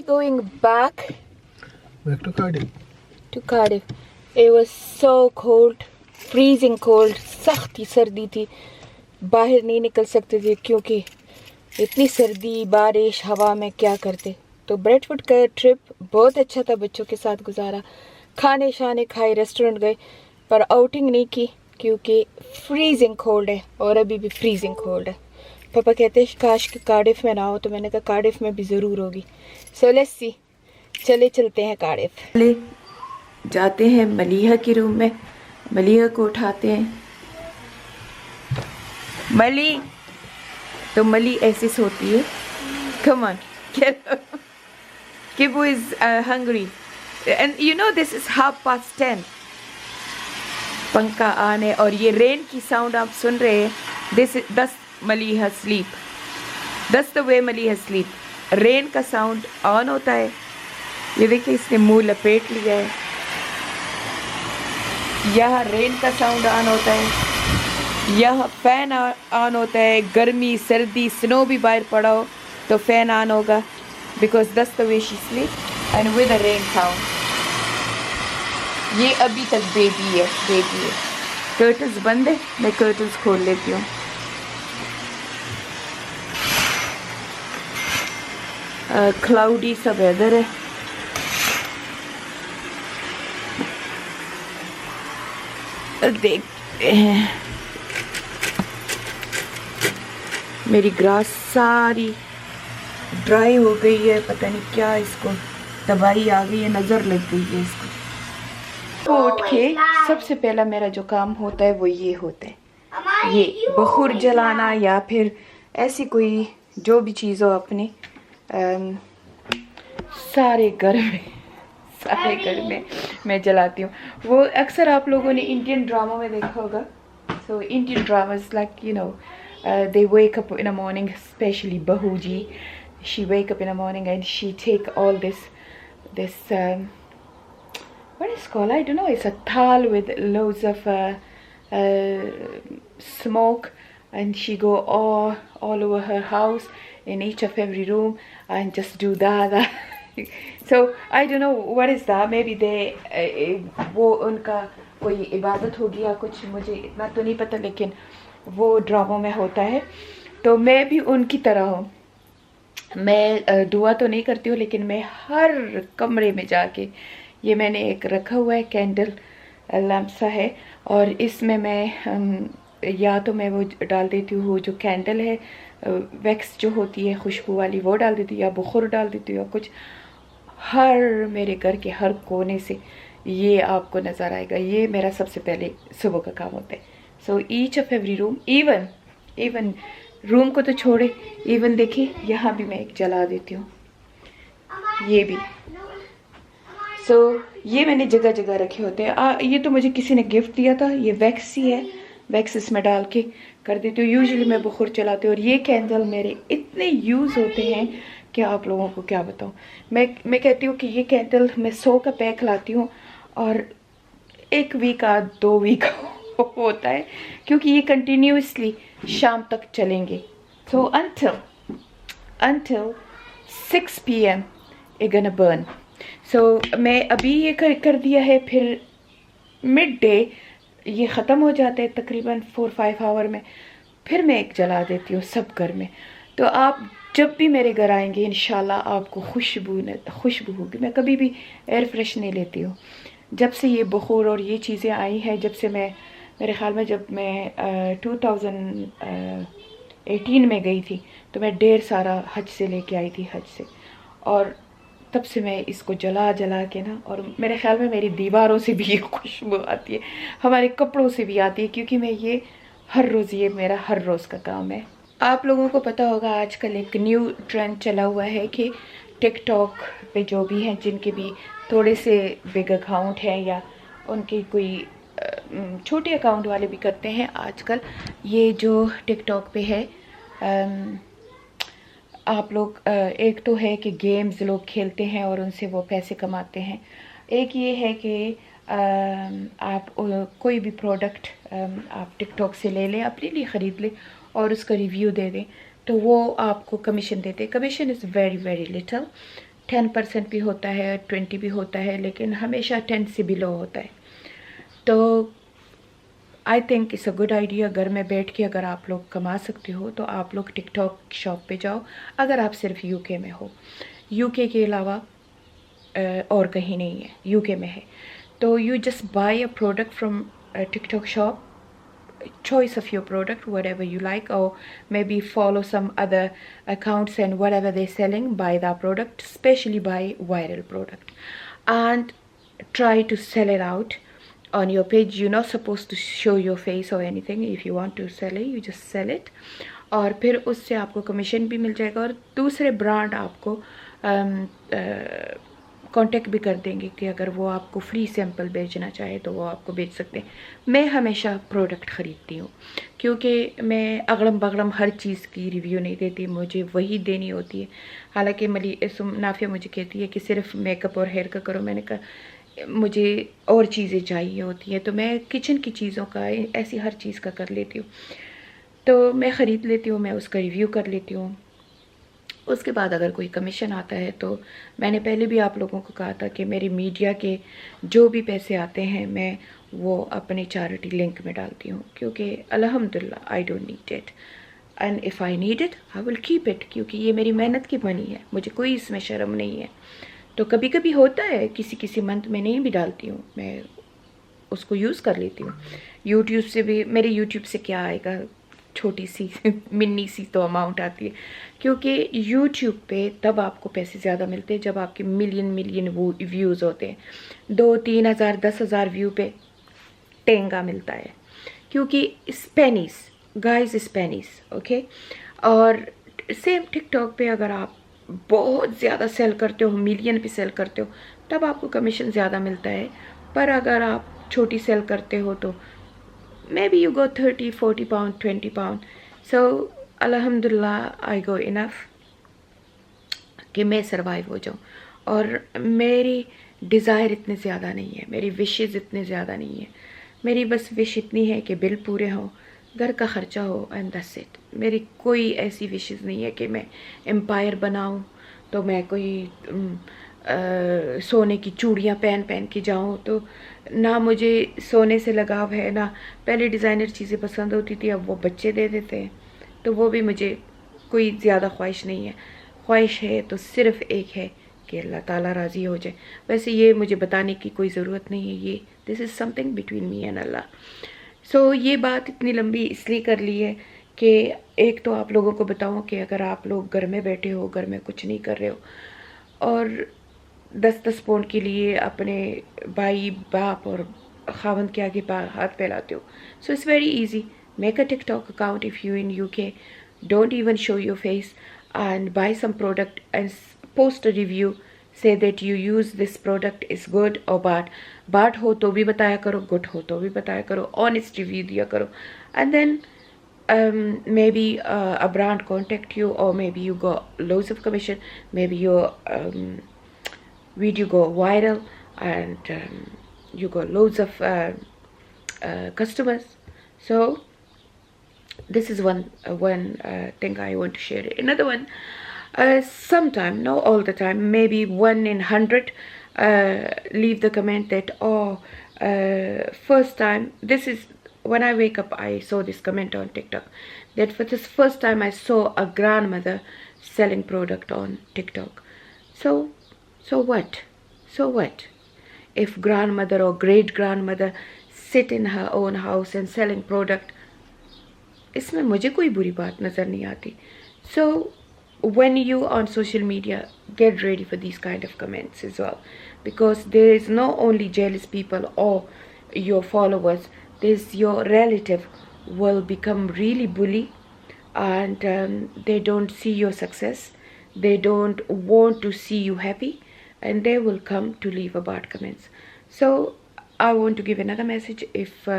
going back to Cardiff. to Cardiff. It was so cold, freezing cold. सख्ती सर्दी थी, बाहर नहीं निकल सकते थे क्योंकि इतनी सर्दी, बारिश, हवा में क्या करते। तो ब्रेडफोर्ड का ट्रिप बहुत अच्छा था, बच्चों के साथ गुजारा, खाने शाने खाए, रेस्टोरेंट गए, पर आउटिंग नहीं की क्योंकि फ्रीजिंग कोल्ड है और अभी भी फ्रीजिंग कोल्ड है। पापा कहते हैं काश कि कार्डिफ में ना हो, तो मैंने कहा कार्डिफ में भी ज़रूर होगी। सो लेट्स सी, चले चलते हैं कार्डिफ। चले जाते हैं मलिहा के रूम में, मलिहा को उठाते हैं। मली, तो मली ऐसे सोती है। Come on, Kibu is hungry and you know this is 10:30. पंखा ऑन है और ये रेन की साउंड आप सुन रहे हैं। दस मलिहा स्लीप, दस the way Maliha sleep. Rain का साउंड ऑन होता है, ये देखिए इसने मुंह लपेट लिया है। यहाँ रेन का साउंड ऑन होता है, यहाँ फैन ऑन होता है। गर्मी, सर्दी, स्नो भी बाहर पड़ा हो तो फैन ऑन होगा, because that's the way she sleep and with a rain sound. ये अभी तक बेबी है, बेबी है। कर्टन्स बंद है, मैं कर्टन्स खोल लेती हूँ। क्लाउडी सा वेदर है। देखते हैं, मेरी ग्रास सारी ड्राई हो गई है, पता नहीं क्या इसको दवाई आ गई है, नज़र लग गई है इसको। तो उठ के सबसे पहला मेरा जो काम होता है वो ये होता है, ये बखूर जलाना या फिर ऐसी कोई जो भी चीज़ हो अपनी। सारे घर में मैं जलाती हूँ। वो अक्सर आप लोगों ने इंडियन ड्रामा में देखा होगा। So Indian dramas like you know they wake up in the morning, especially Bahuji. She wake up in the morning and she take all this what is it called? I don't know. It's a thal with loads of smoke, and she go all over her house, in each of every room, and just do that. So I don't know what is that. Maybe they वो उनका कोई इबादत होगी या कुछ, मुझे इतना तो नहीं पता, लेकिन वो ड्रामों में होता है। तो मैं भी उनकी तरह हूँ। मैं दुआ तो नहीं करती हूँ, लेकिन मैं हर कमरे में जाके, ये मैंने एक रखा हुआ है कैंडल लैम्प सा है, और इसमें मैं या तो मैं वो डाल देती हूँ, जो कैंडल है वैक्स जो होती है खुशबू वाली, वो डाल देती हूँ, या बखूर डाल देती हूँ, या कुछ। हर मेरे घर के हर कोने से ये आपको नज़र आएगा। ये मेरा सबसे पहले सुबह का काम होता है। So each of every room, even room को तो छोड़े, इवन देखिए यहाँ भी मैं एक जला देती हूँ, ये भी। सो ये मैंने जगह जगह रखे होते हैं। ये तो मुझे किसी ने गिफ्ट दिया था, ये वैक्स ही है, वैक्स इसमें डाल के कर देती हूँ। यूजुअली मैं बखूर चलाती हूँ, और ये कैंडल मेरे इतने यूज़ होते हैं कि आप लोगों को क्या बताऊँ। मैं कहती हूँ कि ये कैंडल मैं 100 का पैक लाती हूँ, और 1 वीक 2 वीक होता है, क्योंकि ये कंटिन्यूसली शाम तक चलेंगे। सो until 6 PM it gonna burn. सो मैं अभी ये कर दिया है, फिर मिड डे ये ख़त्म हो जाता है तकरीबन 4-5 आवर में, फिर मैं एक जला देती हूँ सब घर में। तो आप जब भी मेरे घर आएंगे इंशाल्लाह आपको खुशबू होगी। मैं कभी भी एयर फ्रेश नहीं लेती हूँ। जब से ये बखूर और ये चीज़ें आई हैं, जब से मेरे ख्याल में जब मैं 2018 में गई थी, तो मैं ढेर सारा हज से लेके आई थी, हज से, और तब से मैं इसको जला के ना, और मेरे ख्याल में मेरी दीवारों से भी ये खुशबू आती है, हमारे कपड़ों से भी आती है, क्योंकि मैं ये हर रोज़, ये मेरा हर रोज़ का काम है। आप लोगों को पता होगा आजकल एक न्यू ट्रेंड चला हुआ है कि टिकटॉक पे जो भी हैं, जिनके भी थोड़े से बिग अकाउंट हैं, या उनके कोई छोटे अकाउंट वाले भी करते हैं आजकल, ये जो टिकटॉक पे है, आप लोग, एक तो है कि गेम्स लोग खेलते हैं और उनसे वो पैसे कमाते हैं। एक ये है कि आप कोई भी प्रोडक्ट आप टिकटॉक से ले लें, अपने लिए ख़रीद लें और उसका रिव्यू दे दें, तो वो आपको कमीशन देते हैं। Commission is very very little, 10% भी होता है, 20 भी होता है, लेकिन हमेशा 10 से बिलो होता है। तो I think it's a good idea. घर में बैठ के अगर आप लोग कमा सकते हो तो आप लोग टिकटॉक शॉप पे जाओ, अगर आप सिर्फ यूके में हो। यूके के अलावा और कहीं नहीं है, यूके में है। तो you just by a product from TikTok shop, choice of your product, whatever you like, or maybe follow some other accounts and whatever they're selling, buy that product, especially buy viral product, and try to sell it out on your page. You're not supposed to show your face or anything. If you want to sell it, you just sell it, और फिर उससे आपको commission भी मिल जाएगा, और दूसरे brand आपको contact भी कर देंगे कि अगर वो आपको फ्री सैंपल बेचना चाहे तो वो आपको बेच सकते हैं। मैं हमेशा प्रोडक्ट ख़रीदती हूँ, क्योंकि मैं अगड़म बगड़म हर चीज़ की रिव्यू नहीं देती, मुझे वही देनी होती है। हालांकि नाफिया मुझे कहती है कि सिर्फ मेकअप और हेयर का करो, मैंने कहा मुझे और चीज़ें चाहिए होती हैं, तो मैं किचन की चीज़ों का ऐसी हर चीज़ का कर लेती हूँ। तो मैं ख़रीद लेती हूँ, मैं उसका रिव्यू कर लेती हूँ। उसके बाद अगर कोई कमीशन आता है तो मैंने पहले भी आप लोगों को कहा था कि मेरी मीडिया के जो भी पैसे आते हैं मैं वो अपने चैरिटी लिंक में डालती हूँ, क्योंकि अल्हम्दुलिल्लाह I don't need it, and if I need it I will keep it, क्योंकि ये मेरी मेहनत की मनी है, मुझे कोई इसमें शर्म नहीं है। तो कभी कभी होता है किसी किसी मंथ में नहीं भी डालती हूँ, मैं उसको यूज़ कर लेती हूँ। यूट्यूब से भी, मेरे यूट्यूब से क्या आएगा, छोटी सी मिन्नी सी तो अमाउंट आती है, क्योंकि यूट्यूब पे तब आपको पैसे ज़्यादा मिलते हैं जब आपके मिलियन व्यूज़ होते हैं। 2-3 हज़ार 10 हज़ार व्यू पे टेंगा मिलता है, क्योंकि स्पेनिस गाइस, स्पेनिस ओके। और सेम टिकटॉक पे अगर आप बहुत ज़्यादा सेल करते हो, मिलियन पे सेल करते हो, तब आपको कमीशन ज़्यादा मिलता है। पर अगर आप छोटी सेल करते हो तो maybe you go 30-40 pound, 20 pound. So alhamdulillah I go enough कि मैं सरवाइव हो जाऊँ। और मेरी डिज़ायर इतने ज़्यादा नहीं है, मेरी विशेज़ इतने ज़्यादा नहीं है। मेरी बस विश इतनी है कि बिल पूरे हों, घर का ख़र्चा हो, एंड दैट्स इट। मेरी कोई ऐसी विशेज़ नहीं है कि मैं एम्पायर बनाऊँ, तो मैं कोई सोने की चूड़ियाँ पहन के जाऊँ, तो ना मुझे सोने से लगाव है, ना पहले डिज़ाइनर चीज़ें पसंद होती थी, अब वो बच्चे दे देते हैं, तो वो भी मुझे कोई ज़्यादा ख्वाहिश नहीं है। ख्वाहिश है तो सिर्फ़ एक है कि अल्लाह ताला राज़ी हो जाए। वैसे ये मुझे बताने की कोई ज़रूरत नहीं है, ये this is something between me and Allah. So ये बात इतनी लंबी इसलिए कर ली है कि एक तो आप लोगों को बताऊं कि अगर आप लोग घर में बैठे हो, घर में कुछ नहीं कर रहे हो, और 10-10 पाउंड के लिए अपने भाई बाप और खावंद के आगे हाथ फैलाते हो, so it's very easy. Make a TikTok account if you in UK, don't even show your face, and buy some product and post a review, say that you use this product is good or bad हो तो भी बताया करो, good हो तो भी बताया करो, honest review दिया करो, and then maybe a brand contact you, or maybe you got loads of commission, maybe your video go viral, and you got loads of customers. So this is one thing I want to share. Another one, sometime, not all the time, maybe 1 in 100, leave the comment that, oh, first time, this is when I wake up, I saw this comment on TikTok, that for this first time I saw a grandmother selling product on TikTok. So what if grandmother or great grandmother sit in her own house and selling product? इसमें मुझे कोई बुरी बात नज़र नहीं आती. So when you on social media, get ready for these kind of comments as well, because there is not only jealous people or your followers, there's your relative will become really bully, and they don't see your success, they don't want to see you happy, and they will come to leave a bad comments. So I want to give another message. If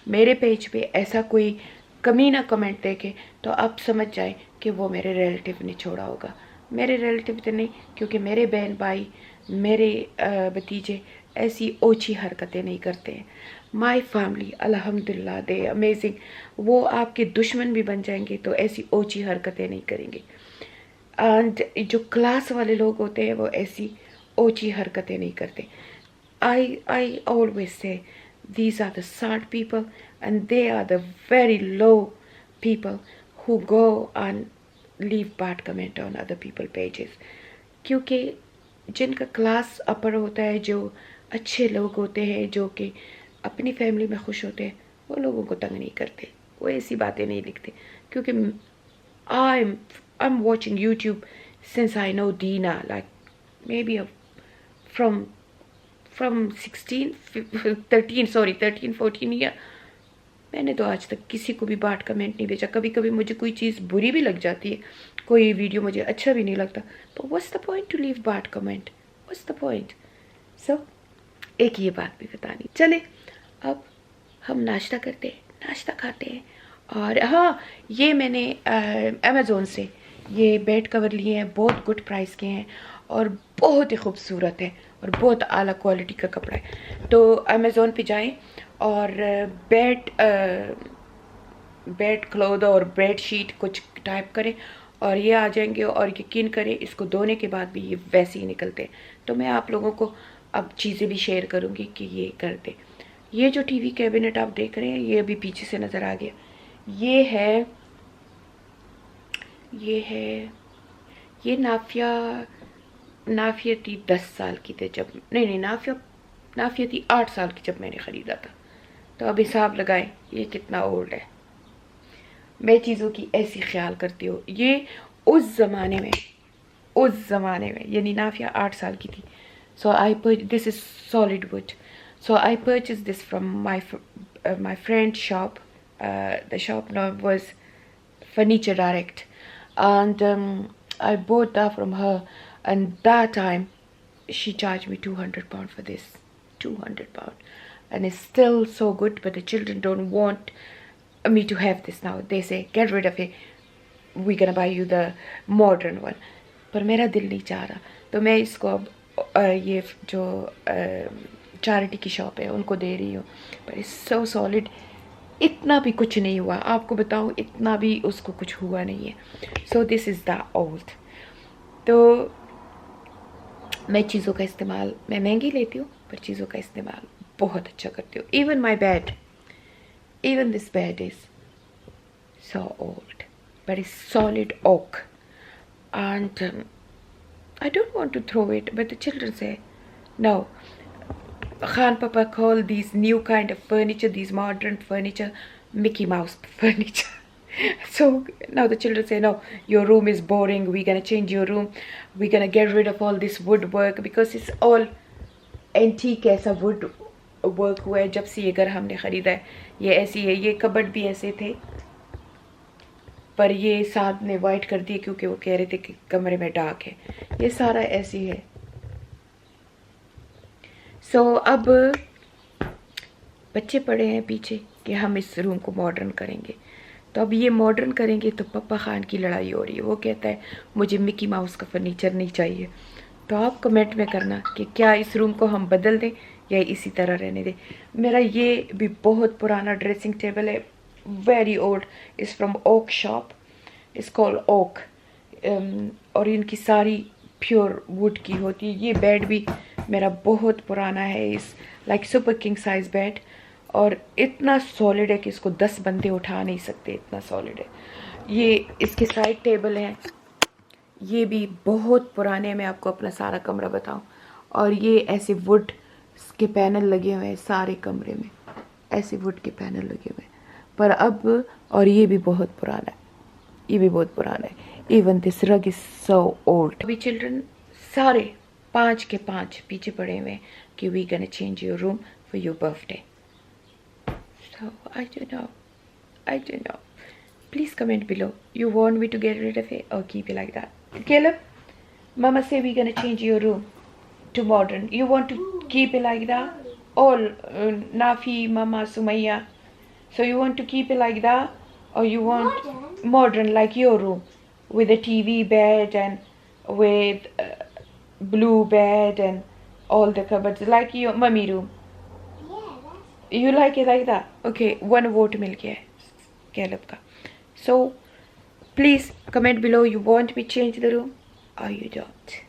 मेरे page पे ऐसा कोई कमीना comment देखे तो आप समझ जाए कि वो मेरे रिलेटिव ने छोड़ा होगा. मेरे रिलेटिव तो नहीं, क्योंकि मेरे बहन भाई, मेरे भतीजे ऐसी ओछी हरकतें नहीं करते हैं. माई फैमिली अल्हम्दुलिल्लाह दे अमेजिंग. वो आपके दुश्मन भी बन जाएंगे तो ऐसी ओछी हरकतें नहीं करेंगे. एंड जो क्लास वाले लोग होते हैं वो ऐसी ओची हरकतें नहीं करते. I always say these are the sad people and they are the very low people who go and leave bad comment on other people pages. क्योंकि जिनका क्लास अपर होता है, जो अच्छे लोग होते हैं, जो कि अपनी फैमिली में खुश होते हैं, वो लोगों को तंग नहीं करते, वो ऐसी बातें नहीं लिखते. क्योंकि I'm watching YouTube since I know Dina, like maybe from 13 14 year. मैंने तो आज तक किसी को भी बैड कमेंट नहीं भेजा. कभी कभी मुझे कोई चीज़ बुरी भी लग जाती है, कोई वीडियो मुझे अच्छा भी नहीं लगता, तो what's the point to leave bad comment, what's the point. So एक ये बात भी बतानी. चले अब हम नाश्ता करते हैं, नाश्ता खाते हैं. और हाँ, ये मैंने अमेज़ोन से ये बेड कवर लिए हैं, बहुत गुड प्राइस के हैं और बहुत ही खूबसूरत है और बहुत आला क्वालिटी का कपड़ा है. तो अमेज़ोन पे जाएं और बेड क्लोथ और बेड शीट कुछ टाइप करें और ये आ जाएंगे. और यकीन करें, इसको धोने के बाद भी ये वैसे ही निकलते हैं. तो मैं आप लोगों को अब चीज़ें भी शेयर करूँगी कि ये कर दें. ये जो टीवी कैबिनेट आप देख रहे हैं, ये अभी पीछे से नज़र आ गया. ये नाफिया थी 10 साल की थे जब, नहीं नाफिया थी 8 साल की जब मैंने ख़रीदा था. तो अब हिसाब लगाएं ये कितना ओल्ड है. मैं चीज़ों की ऐसी ख्याल करती हूँ. ये उस ज़माने में यानी नाफिया 8 साल की थी. So this is solid wood. So I purchase this from my friend shop. The shop name was Furniture Direct, and I bought that from her, and that time she charged me £200 for this. £200, and it's still so good, but the children don't want me to have this now. They say get rid of it, we're gonna buy you the modern one. पर मेरा दिल नहीं चाह रहा, तो मैं इसको अब ये जो चैरिटी की शॉप है उनको दे रही हूँ. पर इट्स सो सॉलिड, इतना भी कुछ नहीं हुआ, आपको बताऊँ, इतना भी उसको कुछ हुआ नहीं है. So this is the old. तो मैं चीज़ों का इस्तेमाल, मैं महंगी लेती हूँ पर चीज़ों का इस्तेमाल बहुत अच्छा करती हूँ. Even my bed, even this bed is so old, but it's solid oak, and I don't want to throw it, but the children say no. Khan Papa call these new kind of furniture, these modern furniture, Mickey Mouse furniture. So now the children say no, your room is boring, we're gonna change your room, we're gonna get rid of all this woodwork because it's all antique. ऐसा wood work हुआ है जब से ये घर हमने ख़रीदा है. ये ऐसी है. ये कबर्ड भी ऐसे थे पर ये साथ ने वाइट कर दिए क्योंकि वो कह रहे थे कि कमरे में डार्क है. ये सारा ऐसी है. सो अब बच्चे पड़े हैं पीछे कि हम इस रूम को मॉडर्न करेंगे. तो अब ये मॉडर्न करेंगे तो पप्पा खान की लड़ाई हो रही है. वो कहता है मुझे मिकी माउस का फर्नीचर नहीं चाहिए. तो आप कमेंट में करना कि क्या इस रूम को हम बदल दें या इसी तरह रहने दें. मेरा ये भी बहुत पुराना ड्रेसिंग टेबल है, very old, is from oak shop, it's called oak, और इनकी सारी प्योर वुड की होती है. ये बेड भी मेरा बहुत पुराना है, इस like super king size bed, और इतना सॉलिड है कि इसको 10 बंदे उठा नहीं सकते, इतना सॉलिड है. ये इसके साइड टेबल हैं, ये भी बहुत पुराने. मैं आपको अपना सारा कमरा बताऊं. और ये ऐसे वुड के पैनल लगे हुए हैं सारे कमरे में, ऐसे वुड के पैनल लगे हुए हैं. पर अब, और ये भी बहुत पुराना है, ये भी बहुत पुराना है. Even this rug is so old. अभी चिल्ड्रन सारे 5 के 5 पीछे पड़े हुए हैं कि we gonna change your room for your birthday. So I don't know. Please comment below. You want me to get rid of it or keep it like that? Caleb, Mama say we're gonna change your room to modern. You want to keep it like that? All Nafi, Mama, Sumaya. So you want to keep it like that, or you want modern like your room, with a TV bed and with blue bed and all the cupboards like your mummy room? You like it like that? Okay, one vote मिल गया है Caleb का. So Please comment below, you want me to change the room or you don't.